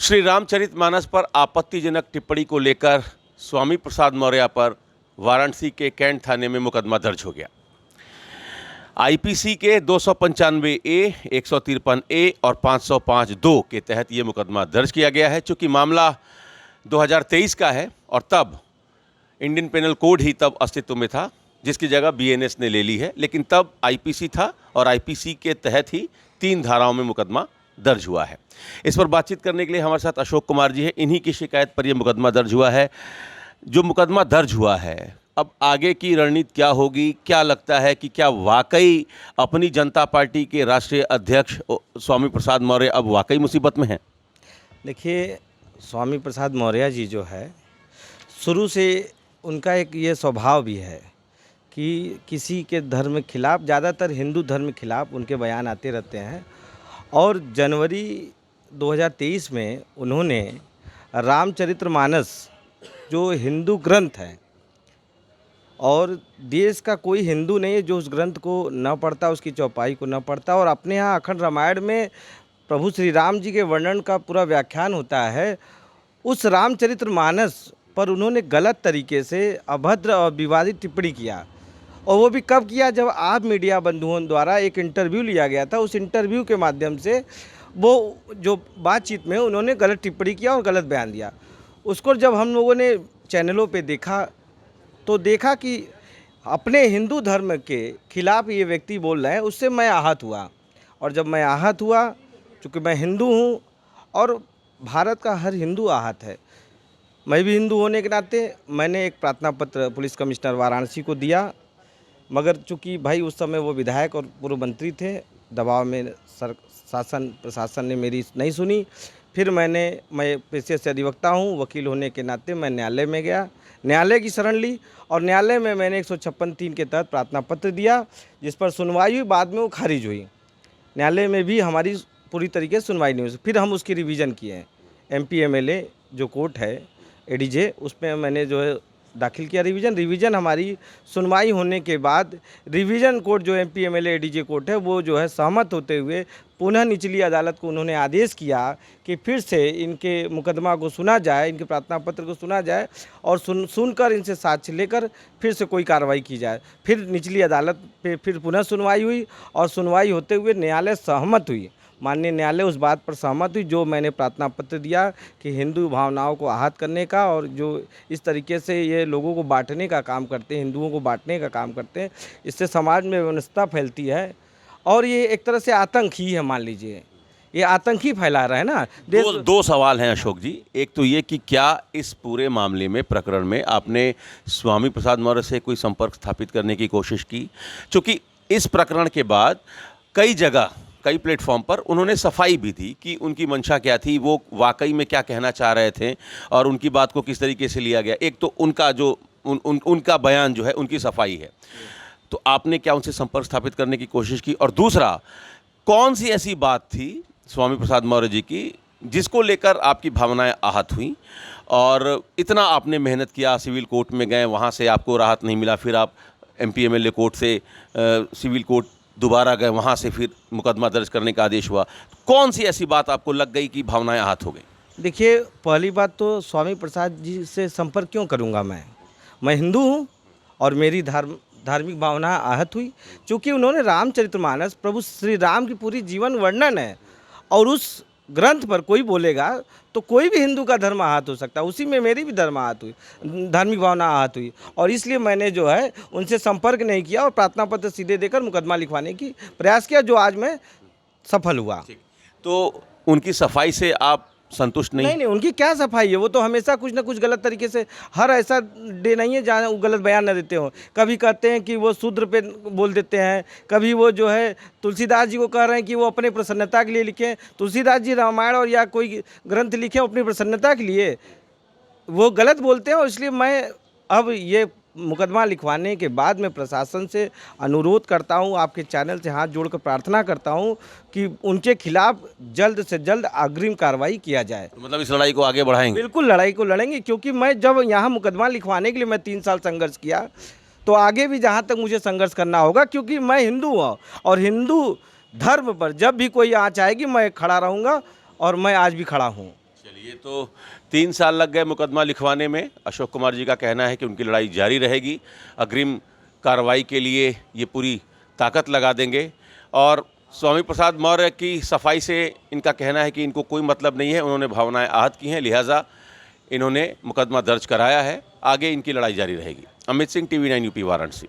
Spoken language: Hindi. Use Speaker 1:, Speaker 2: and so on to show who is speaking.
Speaker 1: श्री रामचरितमानस पर आपत्तिजनक टिप्पणी को लेकर स्वामी प्रसाद मौर्य पर वाराणसी के कैंट थाने में मुकदमा दर्ज हो गया। आईपीसी के 295 ए, 153 ए और 505(2) के तहत ये मुकदमा दर्ज किया गया है। चूँकि मामला 2023 का है और तब इंडियन पेनल कोड ही तब अस्तित्व में था, जिसकी जगह बीएनएस ने ले ली है, लेकिन तब आईपीसी था और आईपीसी के तहत ही 3 धाराओं में मुकदमा दर्ज हुआ है। इस पर बातचीत करने के लिए हमारे साथ अशोक कुमार जी हैं। इन्हीं की शिकायत पर यह मुकदमा दर्ज हुआ है। जो मुकदमा दर्ज हुआ है, अब आगे की रणनीति क्या होगी? क्या लगता है कि क्या वाकई अपनी जनता पार्टी के राष्ट्रीय अध्यक्ष स्वामी प्रसाद मौर्य अब वाकई मुसीबत में हैं?
Speaker 2: देखिए, स्वामी प्रसाद मौर्य जी जो है, शुरू से उनका एक ये स्वभाव भी है कि किसी के धर्म के खिलाफ, ज़्यादातर हिंदू धर्म के खिलाफ उनके बयान आते रहते हैं। और जनवरी 2023 में उन्होंने रामचरितमानस जो हिंदू ग्रंथ है, और देश का कोई हिंदू नहीं है जो उस ग्रंथ को न पढ़ता, उसकी चौपाई को न पढ़ता, और अपने यहाँ अखंड रामायण में प्रभु श्री राम जी के वर्णन का पूरा व्याख्यान होता है। उस रामचरितमानस पर उन्होंने गलत तरीके से अभद्र और विवादित टिप्पणी किया। और वो भी कब किया? जब आप मीडिया बंधुओं द्वारा एक इंटरव्यू लिया गया था। उस इंटरव्यू के माध्यम से वो जो बातचीत में उन्होंने गलत टिप्पणी किया और गलत बयान दिया। उसको जब हम लोगों ने चैनलों पे देखा तो देखा कि अपने हिंदू धर्म के खिलाफ ये व्यक्ति बोल रहे हैं। उससे मैं आहत हुआ, और जब मैं आहत हुआ, चूँकि मैं हिंदू हूँ और भारत का हर हिंदू आहत है, मैं भी हिंदू होने के नाते मैंने एक प्रार्थना पत्र पुलिस कमिश्नर वाराणसी को दिया। मगर चूँकि भाई उस समय वो विधायक और पूर्व मंत्री थे, दबाव में शासन प्रशासन ने मेरी नहीं सुनी। फिर मैं पेशे से अधिवक्ता हूँ, वकील होने के नाते मैं न्यायालय में गया, न्यायालय की शरण ली, और न्यायालय में मैंने 156(3) के तहत प्रार्थना पत्र दिया, जिस पर सुनवाई हुई। बाद में वो खारिज हुई। न्यायालय में भी हमारी पूरी तरीके से सुनवाई नहीं हुई। फिर हम उसकी रिवीजन किए। एमपी एमएलए जो कोर्ट है एडीजे, उसमें मैंने जो है दाखिल किया रिवीजन हमारी सुनवाई होने के बाद रिवीजन कोर्ट जो एमपी एमएलए एडीजे कोर्ट है, वो जो है सहमत होते हुए पुनः निचली अदालत को उन्होंने आदेश किया कि फिर से इनके मुकदमा को सुना जाए, इनके प्रार्थना पत्र को सुना जाए, और सुनकर इनसे साक्ष्य लेकर फिर से कोई कार्रवाई की जाए। फिर निचली अदालत पे फिर पुनः सुनवाई हुई, और सुनवाई होते हुए न्यायालय सहमत हुई। माननीय न्यायालय उस बात पर सहमत हुई जो मैंने प्रार्थना पत्र दिया कि हिंदू भावनाओं को आहत करने का, और जो इस तरीके से ये लोगों को बांटने का काम करते हैं, हिंदुओं को बांटने का काम करते हैं, इससे समाज में अनिश्चितता फैलती है। और ये एक तरह से आतंक ही है, मान लीजिए ये आतंक ही फैला रहा है ना।
Speaker 1: दो सवाल हैं अशोक जी। एक तो ये कि क्या इस पूरे मामले में, प्रकरण में, आपने स्वामी प्रसाद मौर्य से कोई संपर्क स्थापित करने की कोशिश की? चूँकि इस प्रकरण के बाद कई जगह, कई प्लेटफॉर्म पर उन्होंने सफाई भी दी कि उनकी मंशा क्या थी, वो वाकई में क्या कहना चाह रहे थे और उनकी बात को किस तरीके से लिया गया। एक तो उनका जो उनका बयान जो है, उनकी सफाई है, तो आपने क्या उनसे संपर्क स्थापित करने की कोशिश की? और दूसरा, कौन सी ऐसी बात थी स्वामी प्रसाद मौर्य जी की जिसको लेकर आपकी भावनाएं आहत हुई और इतना आपने मेहनत किया, सिविल कोर्ट में गए, वहाँ से आपको राहत नहीं मिला, फिर आप एमपी एमएलए कोर्ट से सिविल कोर्ट दोबारा गए, वहाँ से फिर मुकदमा दर्ज करने का आदेश हुआ? कौन सी ऐसी बात आपको लग गई कि भावनाएं आहत हो गई?
Speaker 2: देखिए, पहली बात तो स्वामी प्रसाद जी से संपर्क क्यों करूंगा? मैं हिंदू हूं और मेरी धार्मिक भावना आहत हुई, क्योंकि उन्होंने रामचरितमानस प्रभु श्री राम की पूरी जीवन वर्णन है, और उस ग्रंथ पर कोई बोलेगा तो कोई भी हिंदू का धर्म आहत हो सकता है। उसी में मेरी भी धर्म आहत हुई, धार्मिक भावना आहत हुई, और इसलिए मैंने जो है उनसे संपर्क नहीं किया और प्रार्थना पत्र सीधे देकर मुकदमा लिखवाने की प्रयास किया, जो आज मैं सफल हुआ।
Speaker 1: तो उनकी सफाई से आप संतुष्ट नहीं?
Speaker 2: नहीं, उनकी क्या सफाई है? वो तो हमेशा कुछ ना कुछ गलत तरीके से, हर ऐसा डे नहीं है जहाँ वो गलत बयान न देते हो। कभी कहते हैं कि वो शूद्र पे बोल देते हैं, कभी वो जो है तुलसीदास जी को कह रहे हैं कि वो अपने प्रसन्नता के लिए लिखें। तुलसीदास जी रामायण और या कोई ग्रंथ लिखे अपनी प्रसन्नता के लिए, वो गलत बोलते हैं। और इसलिए मैं अब ये मुकदमा लिखवाने के बाद मैं प्रशासन से अनुरोध करता हूं, आपके चैनल से हाथ जोड़कर प्रार्थना करता हूं कि उनके खिलाफ जल्द से जल्द अग्रिम कार्रवाई किया जाए।
Speaker 1: तो मतलब इस लड़ाई को आगे बढ़ाएंगे?
Speaker 2: बिल्कुल, लड़ाई को लड़ेंगे, क्योंकि मैं जब यहाँ मुकदमा लिखवाने के लिए मैं 3 साल संघर्ष किया, तो आगे भी जहाँ तक मुझे संघर्ष करना होगा, क्योंकि मैं हिंदू हूँ और हिंदू धर्म पर जब भी कोई आँच आएगी मैं खड़ा रहूँगा, और मैं आज भी खड़ा हूँ।
Speaker 1: तो 3 साल लग गए मुकदमा लिखवाने में। अशोक कुमार जी का कहना है कि उनकी लड़ाई जारी रहेगी, अग्रिम कार्रवाई के लिए ये पूरी ताकत लगा देंगे। और स्वामी प्रसाद मौर्य की सफाई से इनका कहना है कि इनको कोई मतलब नहीं है, उन्होंने भावनाएं आहत की हैं, लिहाजा इन्होंने मुकदमा दर्ज कराया है। आगे इनकी लड़ाई जारी रहेगी। Amit Singh, TV9 UP, Varanasi.